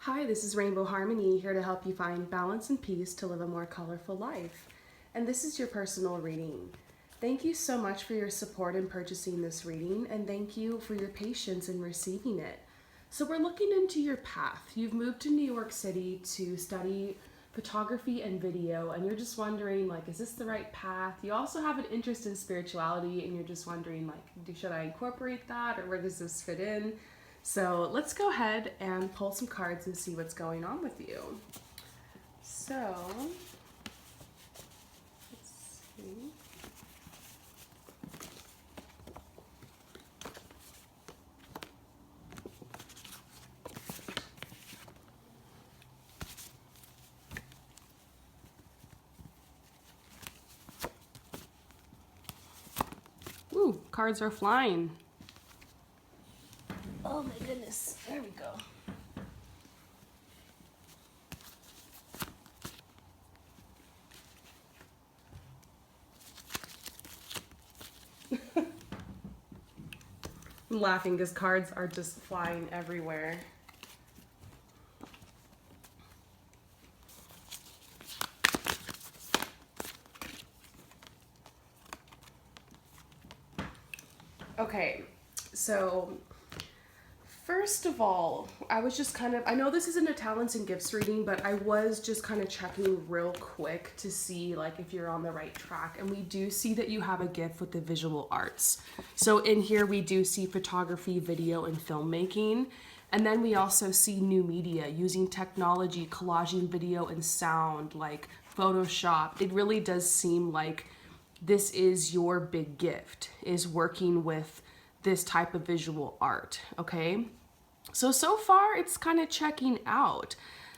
Hi, this is Rainbow Harmony, here to help you find balance and peace to live a more colorful life. And this is your personal reading. Thank you so much for your support in purchasing this reading, and thank you for your patience in receiving it. So we're looking into your path. You've moved to New York City to study photography and video, and you're just wondering, like, is this the right path? You also have an interest in spirituality, and you're just wondering, like, should I incorporate that, or where does this fit in? So let's go ahead and pull some cards and see what's going on with you. So, let's see. Ooh, cards are flying. Oh my goodness, there we go. I'm laughing because cards are just flying everywhere. Okay, so first of all, I was just I know this isn't a talents and gifts reading, but I was just kind of checking real quick to see like if you're on the right track. And we do see that you have a gift with the visual arts. So in here we do see photography, video, and filmmaking. And then we also see new media using technology, collaging video and sound like Photoshop. It really does seem like this is your big gift, is working with this type of visual art, okay? So far it's kind of checking out.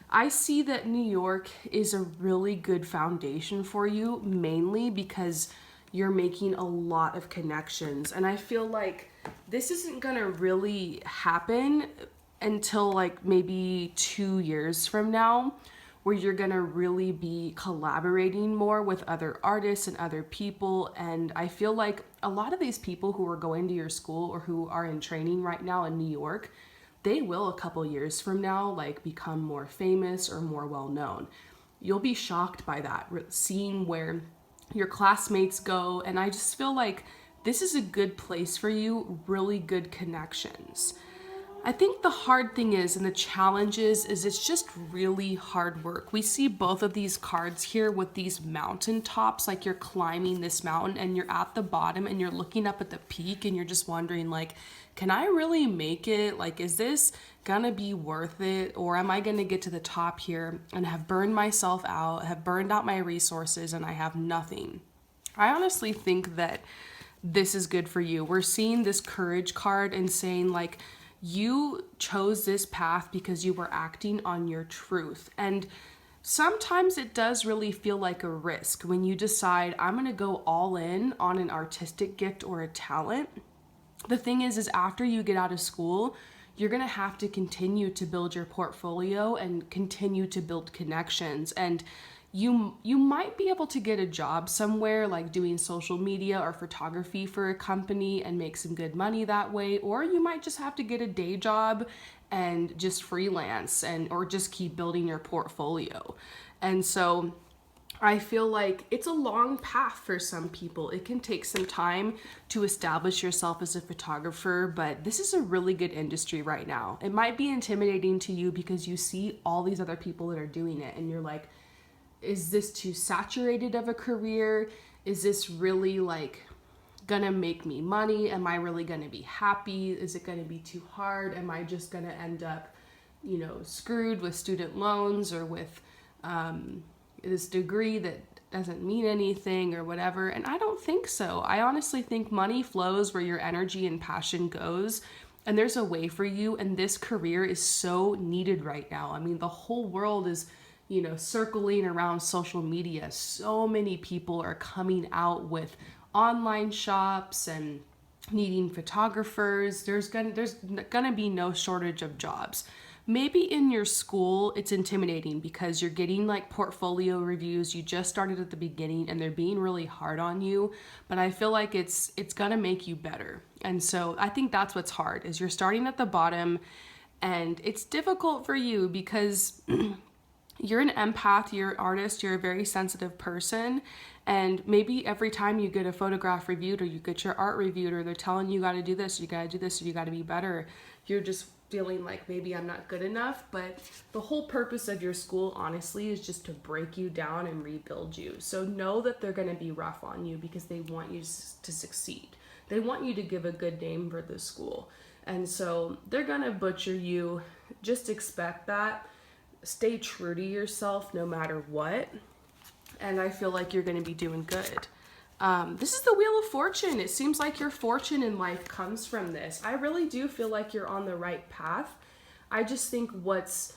I see that New York is a really good foundation for you, mainly because you're making a lot of connections. And I feel like this isn't gonna really happen until like maybe 2 years from now, where you're gonna really be collaborating more with other artists and other people. And I feel like a lot of these people who are going to your school or who are in training right now in New York, they will a couple years from now like become more famous or more well known. You'll be shocked by that, seeing where your classmates go. And I just feel like this is a good place for you, really good connections. I think the hard thing is, and the challenge is it's just really hard work. We see both of these cards here with these mountain tops, like you're climbing this mountain and you're at the bottom and you're looking up at the peak and you're just wondering like, can I really make it? Like, is this gonna be worth it? Or am I gonna get to the top here and have burned myself out, have burned out my resources, and I have nothing? I honestly think that this is good for you. We're seeing this courage card and saying like, you chose this path because you were acting on your truth. And sometimes it does really feel like a risk when you decide, I'm going to go all in on an artistic gift or a talent. The thing is after you get out of school, you're going to have to continue to build your portfolio and continue to build connections. And you might be able to get a job somewhere like doing social media or photography for a company and make some good money that way, or you might just have to get a day job and just freelance and or just keep building your portfolio. And so I feel like it's a long path for some people. It can take some time to establish yourself as a photographer, but this is a really good industry right now. It might be intimidating to you because you see all these other people that are doing it and you're like, is this too saturated of a career? Is this really like gonna make me money? Am I really gonna be happy? Is it gonna be too hard? Am I just gonna end up, screwed with student loans or with this degree that doesn't mean anything or whatever? And I don't think so. I honestly think money flows where your energy and passion goes. And there's a way for you. And this career is so needed right now. I mean, the whole world is circling around social media. So many people are coming out with online shops and needing photographers. There's gonna be no shortage of jobs. Maybe in your school it's intimidating because you're getting like portfolio reviews. You just started at the beginning and they're being really hard on you, but I feel like it's gonna make you better. And so I think that's what's hard, is you're starting at the bottom And it's difficult for you because you're an empath, you're an artist, you're a very sensitive person. And maybe every time you get a photograph reviewed or you get your art reviewed or they're telling you got to do this, you got to do this, or you got to be better, you're just feeling like maybe I'm not good enough. But the whole purpose of your school, honestly, is just to break you down and rebuild you. So know that they're going to be rough on you because they want you to succeed. They want you to give a good name for the school. And so they're going to butcher you. Just expect that. Stay true to yourself no matter what. And I feel like you're going to be doing good. This is the Wheel of Fortune. It seems like your fortune in life comes from this. I really do feel like you're on the right path. I just think what's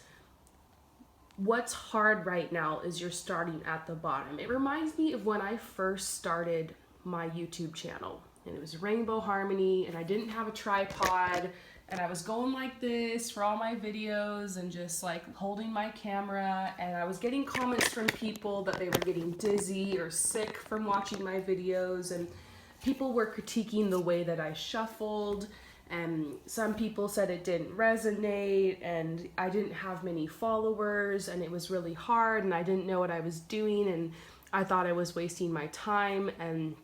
hard right now is you're starting at the bottom. It reminds me of when I first started my YouTube channel, and it was Rainbow Harmony, and I didn't have a tripod, and I was going like this for all my videos and just like holding my camera, and I was getting comments from people that they were getting dizzy or sick from watching my videos, and people were critiquing the way that I shuffled, and some people said it didn't resonate, and I didn't have many followers, and it was really hard, and I didn't know what I was doing, and I thought I was wasting my time. And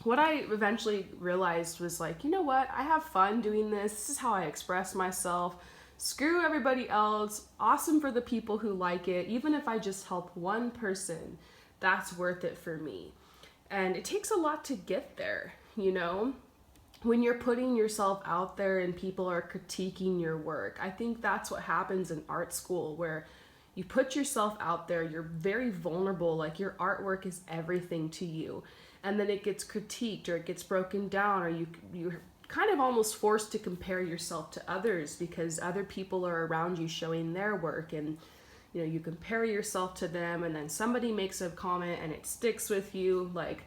what I eventually realized was like, you know what? I have fun doing this. This is how I express myself. Screw everybody else. Awesome for the people who like it. Even if I just help one person, that's worth it for me. And it takes a lot to get there, you know? When you're putting yourself out there and people are critiquing your work, I think that's what happens in art school, where you put yourself out there, you're very vulnerable, like your artwork is everything to you. And then it gets critiqued or it gets broken down, or you're kind of almost forced to compare yourself to others because other people are around you showing their work, and you know, you compare yourself to them, and then somebody makes a comment and it sticks with you. Like,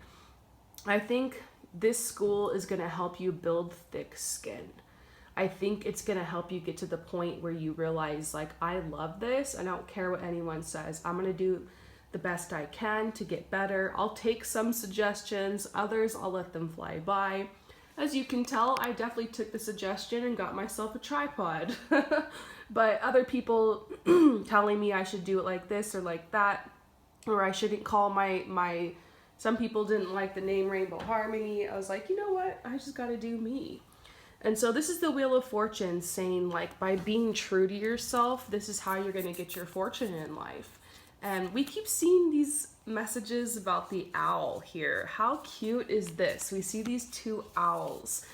I think this school is going to help you build thick skin. I think it's going to help you get to the point where you realize, like, I love this. I don't care what anyone says. I'm going to do the best I can to get better. I'll take some suggestions. Others, I'll let them fly by. As you can tell, I definitely took the suggestion and got myself a tripod. But other people telling me I should do it like this or like that, or I shouldn't call my some people didn't like the name Rainbow Harmony. I was like, you know what? I just got to do me. And so this is the Wheel of Fortune saying, like, by being true to yourself, this is how you're going to get your fortune in life. And we keep seeing these messages about the owl here. How cute is this? We see these two owls.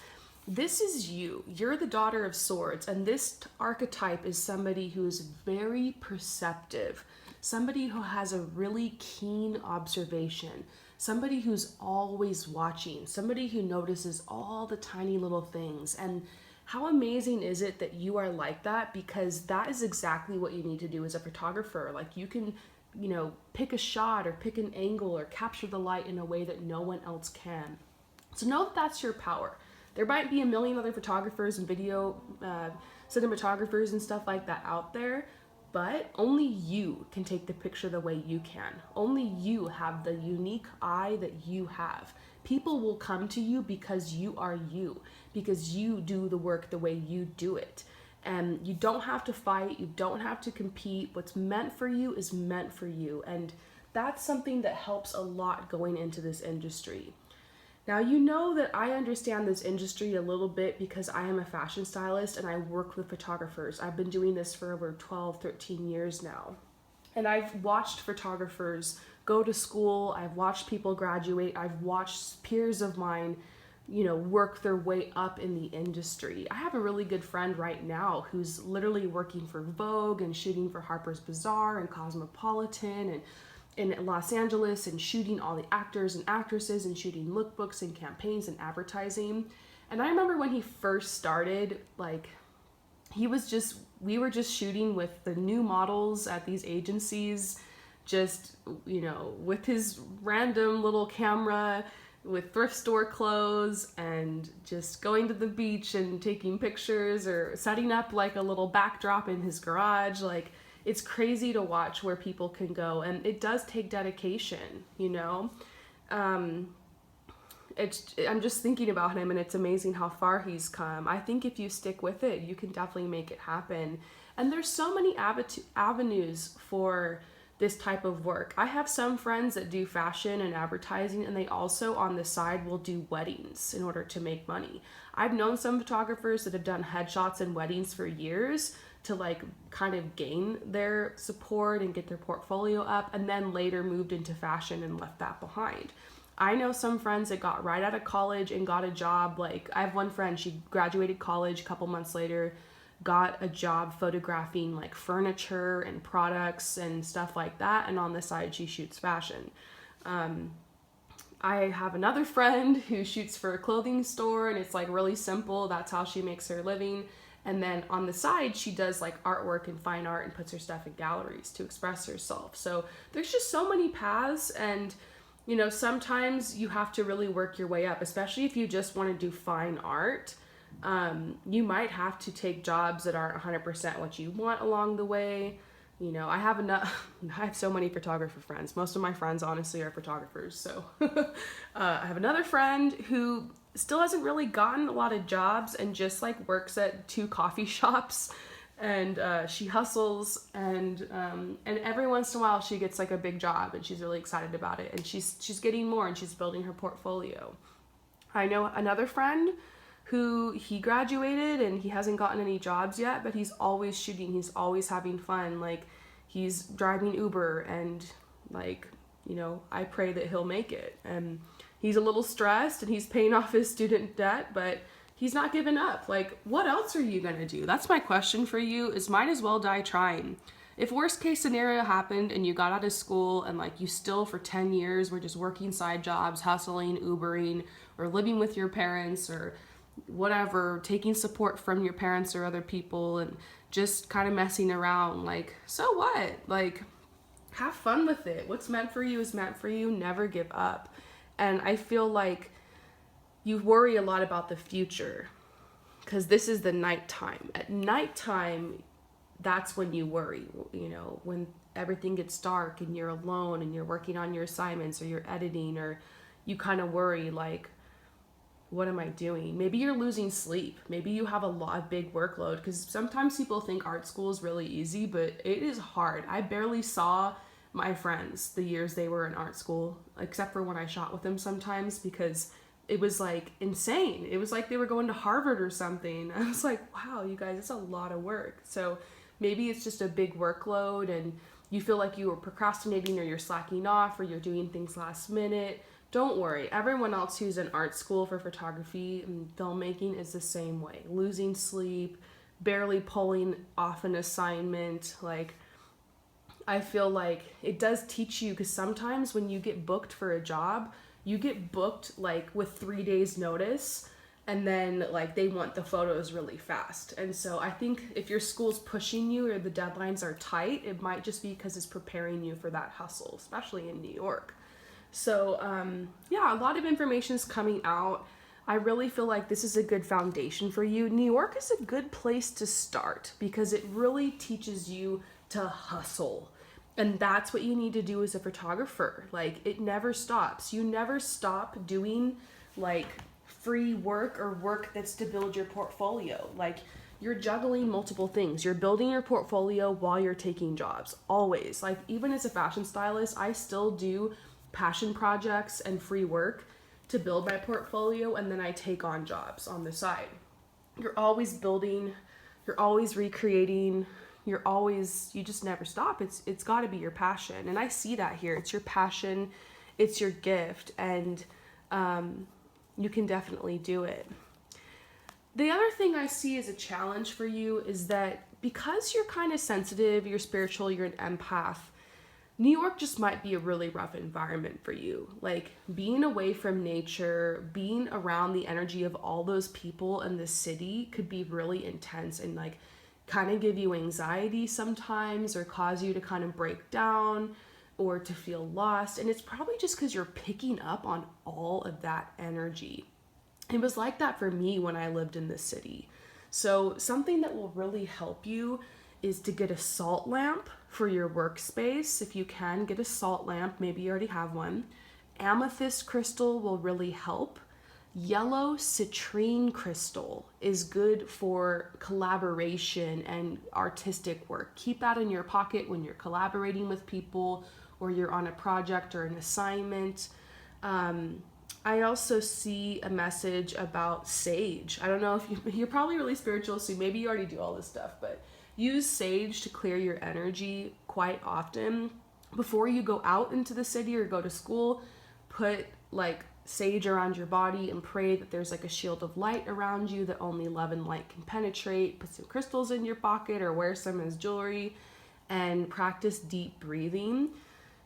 This is you. You're the Daughter of Swords. And this archetype is somebody who is very perceptive. Somebody who has a really keen observation. Somebody who's always watching. Somebody who notices all the tiny little things. And how amazing is it that you are like that? Because that is exactly what you need to do as a photographer. Like, you can, you know, pick a shot or pick an angle or capture the light in a way that no one else can. So know that that's your power. There might be a million other photographers and video cinematographers and stuff like that out there, but only you can take the picture the way you can. Only you have the unique eye that you have. People will come to you because you are you, because you do the work the way you do it. And you don't have to fight, you don't have to compete. What's meant for you is meant for you. And that's something that helps a lot going into this industry. Now, you know that I understand this industry a little bit because I am a fashion stylist and I work with photographers. I've been doing this for over 12, 13 years now. And I've watched photographers go to school. I've watched people graduate. I've watched peers of mine, you know, work their way up in the industry. I have a really good friend right now who's literally working for Vogue and shooting for Harper's Bazaar and Cosmopolitan and in Los Angeles and shooting all the actors and actresses and shooting lookbooks and campaigns and advertising. And I remember when he first started, like, we were just shooting with the new models at these agencies, just, you know, with his random little camera, with thrift store clothes, and just going to the beach and taking pictures or setting up like a little backdrop in his garage. Like, it's crazy to watch where people can go, and it does take dedication, you know? I'm just thinking about him, and it's amazing how far he's come. I think if you stick with it, you can definitely make it happen. And there's so many avenues for this type of work. I have some friends that do fashion and advertising, and they also on the side will do weddings in order to make money. I've known some photographers that have done headshots and weddings for years to like kind of gain their support and get their portfolio up, and then later moved into fashion and left that behind. I know some friends that got right out of college and got a job. Like, I have one friend, she graduated college a couple months later, got a job photographing like furniture and products and stuff like that, and on the side she shoots fashion. I have another friend who shoots for a clothing store, and it's like really simple. That's how she makes her living. And then on the side, she does like artwork and fine art and puts her stuff in galleries to express herself. So there's just so many paths, and you know, sometimes you have to really work your way up, especially if you just want to do fine art. You might have to take jobs that aren't 100% what you want along the way. You know, I have so many photographer friends. Most of my friends honestly are photographers. So I have another friend who still hasn't really gotten a lot of jobs and just like works at 2 coffee shops, and she hustles, and every once in a while she gets like a big job and she's really excited about it, and she's getting more and she's building her portfolio. I know another friend who he graduated and he hasn't gotten any jobs yet, but he's always shooting, he's always having fun. Like, he's driving Uber, and like, you know, I pray that he'll make it. And he's a little stressed and he's paying off his student debt, but he's not giving up. Like, what else are you gonna do? That's my question for you, is might as well die trying. If worst case scenario happened and you got out of school and like you still for 10 years were just working side jobs, hustling, Ubering, or living with your parents, or whatever, taking support from your parents or other people, and just kind of messing around, like, so what? Like, have fun with it. What's meant for you is meant for you. Never give up. And I feel like you worry a lot about the future because this is the nighttime. At nighttime, that's when you worry, you know, when everything gets dark and you're alone and you're working on your assignments or you're editing, or you kind of worry like, what am I doing? Maybe you're losing sleep. Maybe you have a big workload, because sometimes people think art school is really easy, but it is hard. I barely saw my friends the years they were in art school, except for when I shot with them sometimes, because it was like insane. It was like they were going to Harvard or something. I was like, wow, you guys, it's a lot of work. So maybe it's just a big workload and you feel like you were procrastinating, or you're slacking off, or you're doing things last minute. Don't worry. Everyone else who's in art school for photography and filmmaking is the same way. Losing sleep, barely pulling off an assignment. Like, I feel like it does teach you, because sometimes when you get booked for a job, you get booked like with 3 days notice, and then like they want the photos really fast. And so I think if your school's pushing you or the deadlines are tight, it might just be because it's preparing you for that hustle, especially in New York. So yeah, a lot of information is coming out. I really feel like this is a good foundation for you. New York is a good place to start because it really teaches you to hustle. And that's what you need to do as a photographer. Like, it never stops. You never stop doing like free work or work that's to build your portfolio. Like, you're juggling multiple things. You're building your portfolio while you're taking jobs, always. Like, even as a fashion stylist, I still do passion projects and free work to build my portfolio, and then I take on jobs on the side. You're always building, you're always recreating, you just never stop. It's got to be your passion, and I see that here. It's your passion, it's your gift, and you can definitely do it. The other thing I see as a challenge for you is that because you're kind of sensitive, you're spiritual, you're an empath, New York just might be a really rough environment for you. Like, being away from nature, being around the energy of all those people in the city could be really intense and like kind of give you anxiety sometimes, or cause you to kind of break down or to feel lost. And it's probably just because you're picking up on all of that energy. It was like that for me when I lived in the city. So something that will really help you is to get a salt lamp for your workspace. If you can, get a salt lamp. Maybe you already have one. Amethyst crystal will really help. Yellow citrine crystal is good for collaboration and artistic work. Keep that in your pocket when you're collaborating with people or you're on a project or an assignment. I also see a message about sage. I don't know if you're probably really spiritual, so maybe you already do all this stuff, but use sage to clear your energy quite often. Before you go out into the city or go to school, put like sage around your body and pray that there's like a shield of light around you that only love and light can penetrate. Put some crystals in your pocket or wear some as jewelry, and practice deep breathing.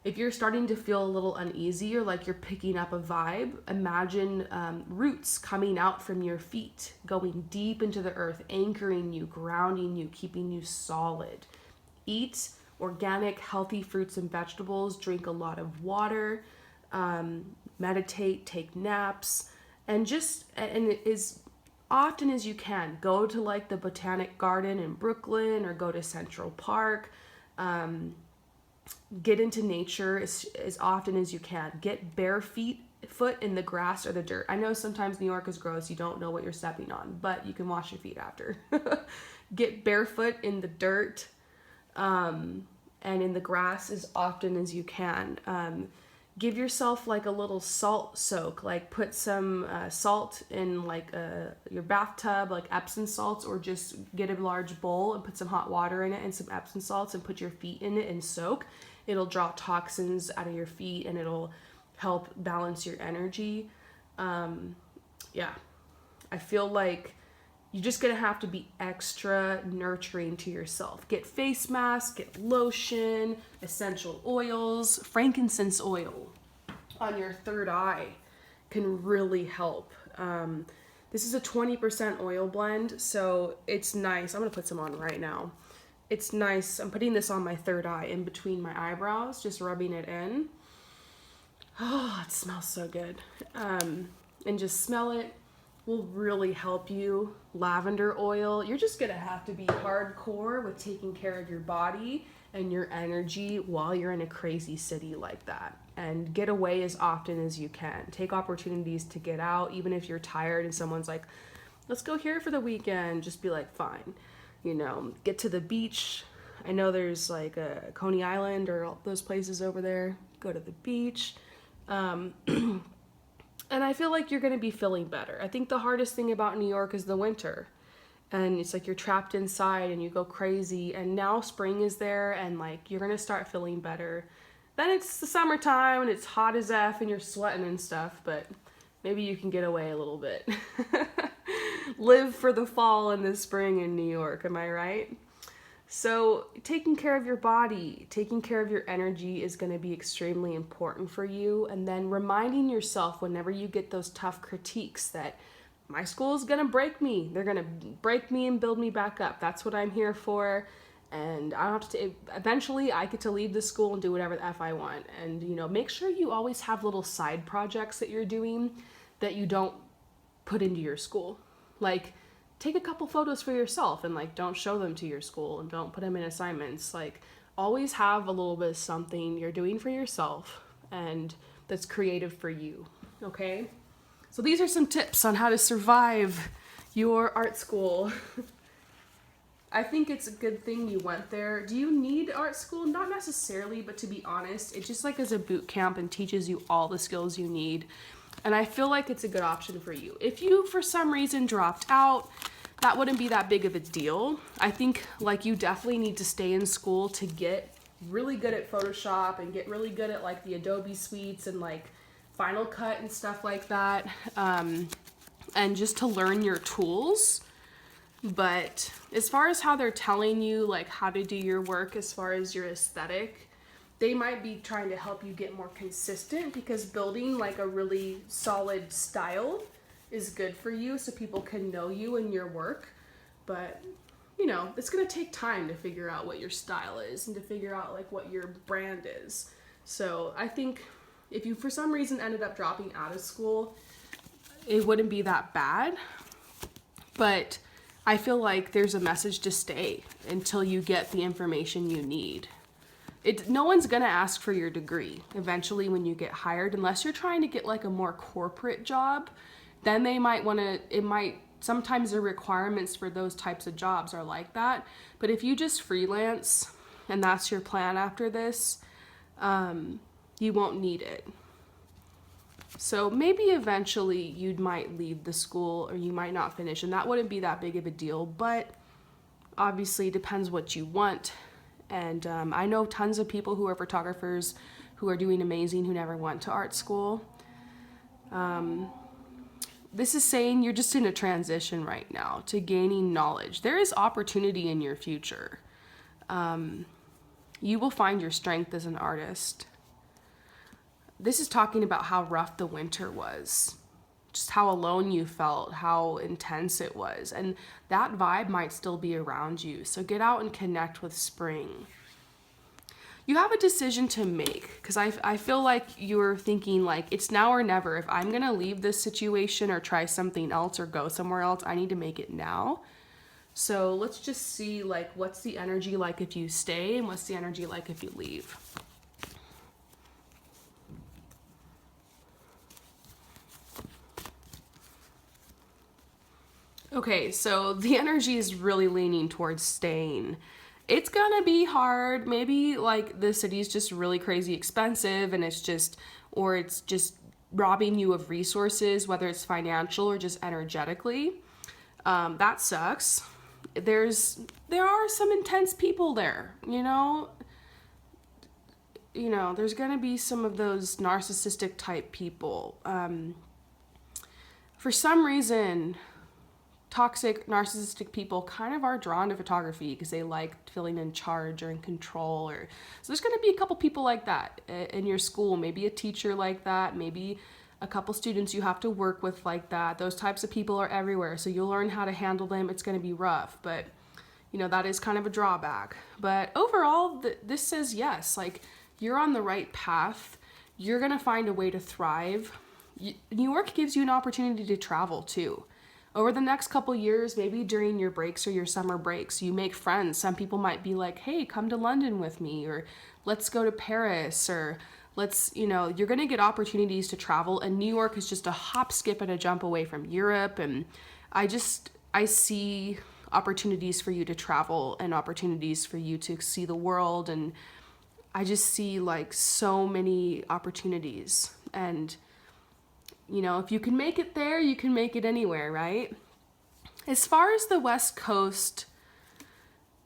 If you're starting to feel a little uneasy or like you're picking up a vibe, imagine roots coming out from your feet, going deep into the earth, anchoring you, grounding you, keeping you solid. Eat organic, healthy fruits and vegetables, drink a lot of water, meditate, take naps, and as often as you can, go to like the Botanic Garden in Brooklyn or go to Central Park. Get into nature as often as you can. Get bare foot in the grass or the dirt. I know sometimes New York is gross. You don't know what you're stepping on, but you can wash your feet after. Get barefoot in the dirt and in the grass as often as you can. Give yourself like a little salt soak, like put some salt in like your bathtub, like Epsom salts, or just get a large bowl and put some hot water in it and some Epsom salts and put your feet in it and soak. It'll draw toxins out of your feet and it'll help balance your energy. Yeah, I feel like you're just gonna have to be extra nurturing to yourself. Get face masks, get lotion, essential oils. Frankincense oil on your third eye can really help. This is a 20% oil blend, so it's nice. I'm gonna put some on right now. It's nice. I'm putting this on my third eye in between my eyebrows, just rubbing it in. Oh, it smells so good. And just smell it will really help you. Lavender oil, you're just gonna have to be hardcore with taking care of your body and your energy while you're in a crazy city like that. And get away as often as you can. Take opportunities to get out, even if you're tired and someone's like, let's go here for the weekend. Just be like, fine. You know, get to the beach. I know there's like a Coney Island or all those places over there. Go to the beach. And I feel like you're going to be feeling better. I think the hardest thing about New York is the winter. And it's like you're trapped inside and you go crazy. And now spring is there and like you're going to start feeling better. Then it's the summertime and it's hot as F and you're sweating and stuff. But maybe you can get away a little bit. Live for the fall and the spring in New York, am I right? So taking care of your body, taking care of your energy is going to be extremely important for you. And then reminding yourself whenever you get those tough critiques that my school is going to break me. They're going to break me and build me back up. That's what I'm here for. And I don't have to, eventually I get to leave the school and do whatever the F I want. And, you know, make sure you always have little side projects that you're doing that you don't put into your school. Like, take a couple photos for yourself and like don't show them to your school and don't put them in assignments. Like, always have a little bit of something you're doing for yourself and that's creative for you. Okay? So these are some tips on how to survive your art school. I think it's a good thing you went there. Do you need art school? Not necessarily, but to be honest, it just like is a boot camp and teaches you all the skills you need. And I feel like it's a good option for you. If you, for some reason, dropped out, that wouldn't be that big of a deal. I think like you definitely need to stay in school to get really good at Photoshop and get really good at like the Adobe suites and like Final Cut and stuff like that. And just to learn your tools. But as far as how they're telling you like how to do your work as far as your aesthetic, they might be trying to help you get more consistent because building like a really solid style is good for you so people can know you and your work. But, you know, it's going to take time to figure out what your style is and to figure out like what your brand is. So I think if you for some reason ended up dropping out of school, it wouldn't be that bad. But I feel like there's a message to stay until you get the information you need. No one's gonna ask for your degree eventually when you get hired, unless you're trying to get like a more corporate job. Then they might want to, sometimes the requirements for those types of jobs are like that. But if you just freelance and that's your plan after this, you won't need it. So maybe eventually you might leave the school, or you might not finish, and that wouldn't be that big of a deal, but obviously it depends what you want. And I know tons of people who are photographers who are doing amazing who never went to art school. This is saying you're just in a transition right now to gaining knowledge. There is opportunity in your future. You will find your strength as an artist. This is talking about how rough the winter was, just how alone you felt, how intense it was. And that vibe might still be around you. So get out and connect with spring. You have a decision to make, because I feel like you're thinking like it's now or never. If I'm going to leave this situation or try something else or go somewhere else, I need to make it now. So let's just see like what's the energy like if you stay and what's the energy like if you leave. Okay, so the energy is really leaning towards staying. It's gonna be hard. Maybe like the city's just really crazy expensive and it's just robbing you of resources, whether it's financial or just energetically. That sucks. There are some intense people there, you know, there's gonna be some of those narcissistic type people. For some reason, toxic, narcissistic people kind of are drawn to photography because they like feeling in charge or in control. So there's going to be a couple people like that in your school, maybe a teacher like that, maybe a couple students you have to work with like that. Those types of people are everywhere, so you'll learn how to handle them. It's going to be rough, but that is kind of a drawback. But overall, this says yes, like you're on the right path. You're going to find a way to thrive. New York gives you an opportunity to travel too. Over the next couple years, maybe during your breaks or your summer breaks, you make friends. Some people might be like, hey, come to London with me, or let's go to Paris, or you're going to get opportunities to travel. And New York is just a hop, skip, and a jump away from Europe. And I see opportunities for you to travel and opportunities for you to see the world. And I just see like so many opportunities. And if you can make it there, you can make it anywhere, right? As far as the West Coast,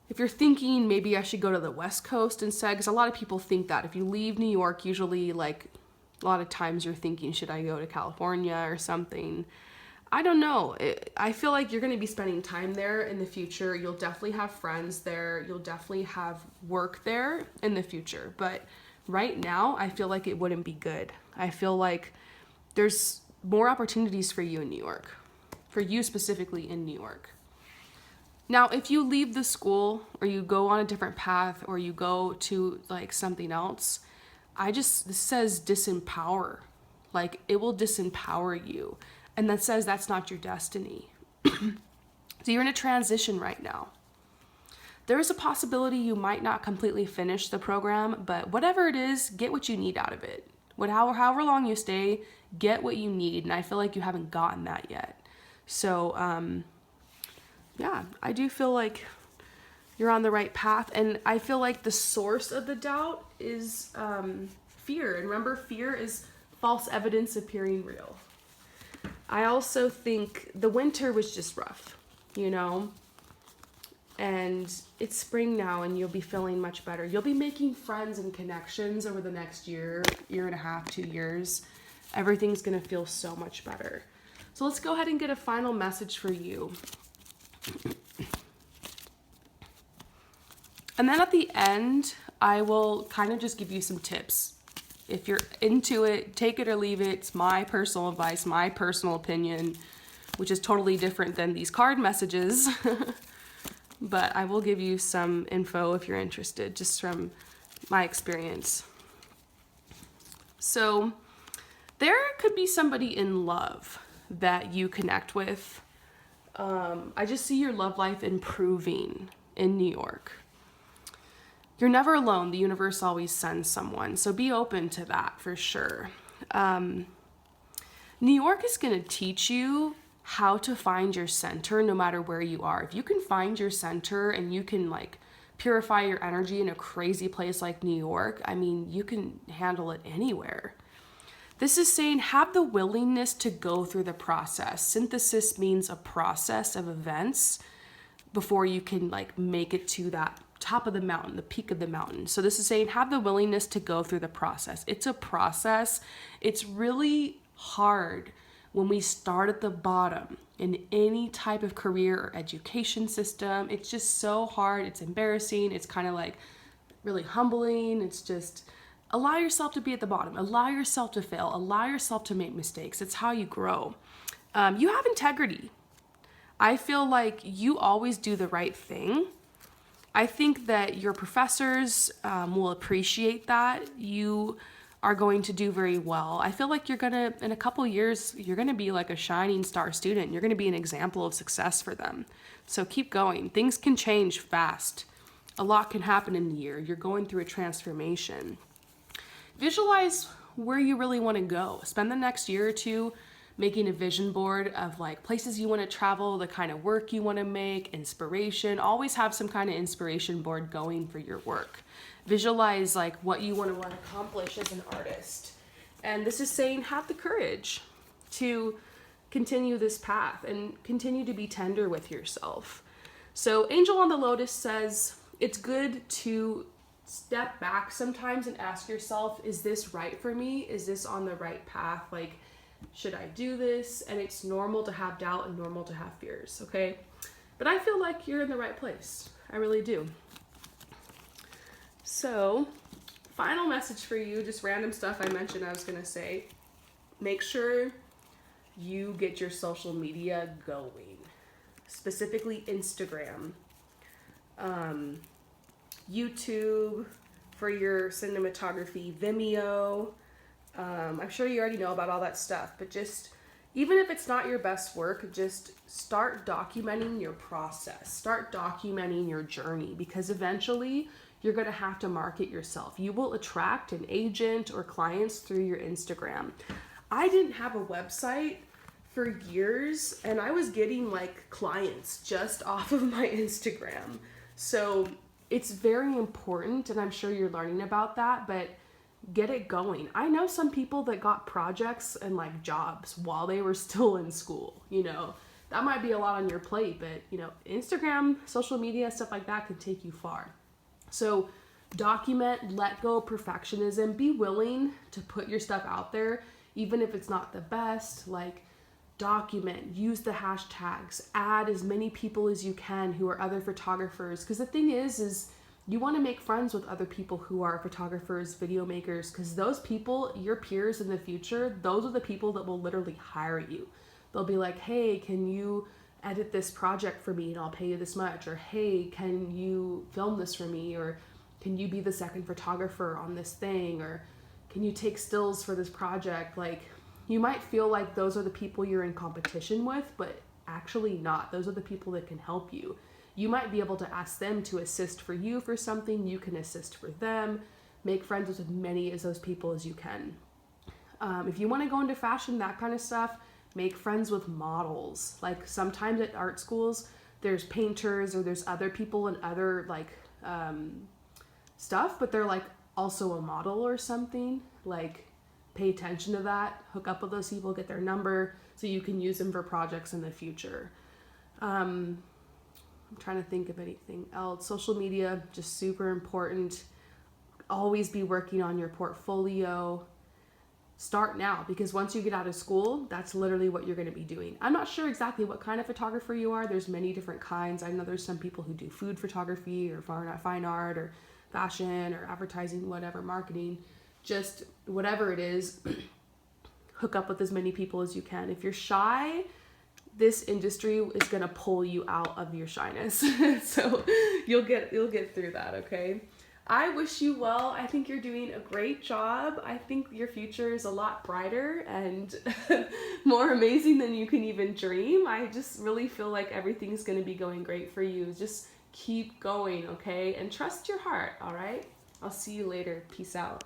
if you're thinking maybe I should go to the West Coast instead, because a lot of people think that. If you leave New York, usually like a lot of times you're thinking, should I go to California or something? I don't know. I feel like you're going to be spending time there in the future. You'll definitely have friends there. You'll definitely have work there in the future. But right now, I feel like it wouldn't be good. I feel like there's more opportunities for you in New York, for you specifically in New York. Now, if you leave the school or you go on a different path or you go to like something else, this says disempower. Like it will disempower you. And that says that's not your destiny. So you're in a transition right now. There is a possibility you might not completely finish the program, but whatever it is, get what you need out of it. However long you stay, get what you need. And I feel like you haven't gotten that yet. So, I do feel like you're on the right path. And I feel like the source of the doubt is fear. And remember, fear is false evidence appearing real. I also think the winter was just rough, and it's spring now and you'll be feeling much better. You'll be making friends and connections over the next year and a half, 2 years. Everything's going to feel so much better. So let's go ahead and get a final message for you. And then at the end, I will kind of just give you some tips. If you're into it, take it or leave it. It's my personal advice, my personal opinion, which is totally different than these card messages. But I will give you some info if you're interested, just from my experience. So there could be somebody in love that you connect with. I just see your love life improving in New York. you're never alone. The universe always sends someone. So be open to that for sure. New York is going to teach you how to find your center no matter where you are. If you can find your center and you can like purify your energy in a crazy place like New York, I mean, you can handle it anywhere. This is saying have the willingness to go through the process. Synthesis means a process of events before you can like make it to that top of the mountain, the peak of the mountain. So this is saying have the willingness to go through the process. It's a process. It's really hard when we start at the bottom in any type of career or education system. It's just so hard. It's embarrassing. It's kind of like really humbling. It's just allow yourself to be at the bottom. Allow yourself to fail. Allow yourself to make mistakes. It's how you grow. You have integrity. I feel like you always do the right thing. I think that your professors will appreciate that. You are going to do very well. I feel like you're gonna, in a couple years, you're gonna be like a shining star student. You're gonna be an example of success for them. So keep going. Things can change fast. A lot can happen in a year. You're going through a transformation. Visualize where you really want to go. Spend the next year or two making a vision board of like places you want to travel, the kind of work you want to make, inspiration. Always have some kind of inspiration board going for your work. Visualize like what you want to accomplish as an artist. And this is saying have the courage to continue this path and continue to be tender with yourself. So Angel on the Lotus says it's good to step back sometimes and ask yourself, is this right for me? Is this on the right path? Like, should I do this? And it's normal to have doubt and normal to have fears, okay? But I feel like you're in the right place. I really do. So, final message for you, just random stuff I mentioned I was gonna say. Make sure you get your social media going. Specifically Instagram. YouTube for your cinematography, Vimeo. I'm sure you already know about all that stuff, but just, even if it's not your best work, just start documenting your process. Start documenting your journey, because eventually you're going to have to market yourself. You will attract an agent or clients through your Instagram. I didn't have a website for years, and I was getting like clients just off of my Instagram. So it's very important, and I'm sure you're learning about that, but get it going. I know some people that got projects and like jobs while they were still in school, you know. That might be a lot on your plate, but you know, Instagram, social media, stuff like that can take you far. So document, let go of perfectionism, be willing to put your stuff out there, even if it's not the best. Like, document, use the hashtags, add as many people as you can who are other photographers. Because the thing is you want to make friends with other people who are photographers, video makers, because those people, your peers in the future, those are the people that will literally hire you. They'll be like, hey, can you edit this project for me and I'll pay you this much? Or hey, can you film this for me? Or can you be the second photographer on this thing? Or can you take stills for this project? Like, you might feel like those are the people you're in competition with, but actually not. Those are the people that can help you. You might be able to ask them to assist for you for something. You can assist for them. Make friends with as many as those people as you can. If you want to go into fashion, that kind of stuff, make friends with models. Like, sometimes at art schools, there's painters or there's other people and other like stuff, but they're like also a model or something. Like, pay attention to that, hook up with those people, get their number so you can use them for projects in the future. I'm trying to think of anything else. Social media, just super important. Always be working on your portfolio. Start now, because once you get out of school, that's literally what you're going to be doing. I'm not sure exactly what kind of photographer you are. There's many different kinds. I know there's some people who do food photography or fine art or fashion or advertising, whatever, marketing. Just whatever it is, hook up with as many people as you can. If you're shy, this industry is going to pull you out of your shyness. So you'll get through that, okay? I wish you well. I think you're doing a great job. I think your future is a lot brighter and more amazing than you can even dream. I just really feel like everything's going to be going great for you. Just keep going, okay? And trust your heart, all right? I'll see you later. Peace out.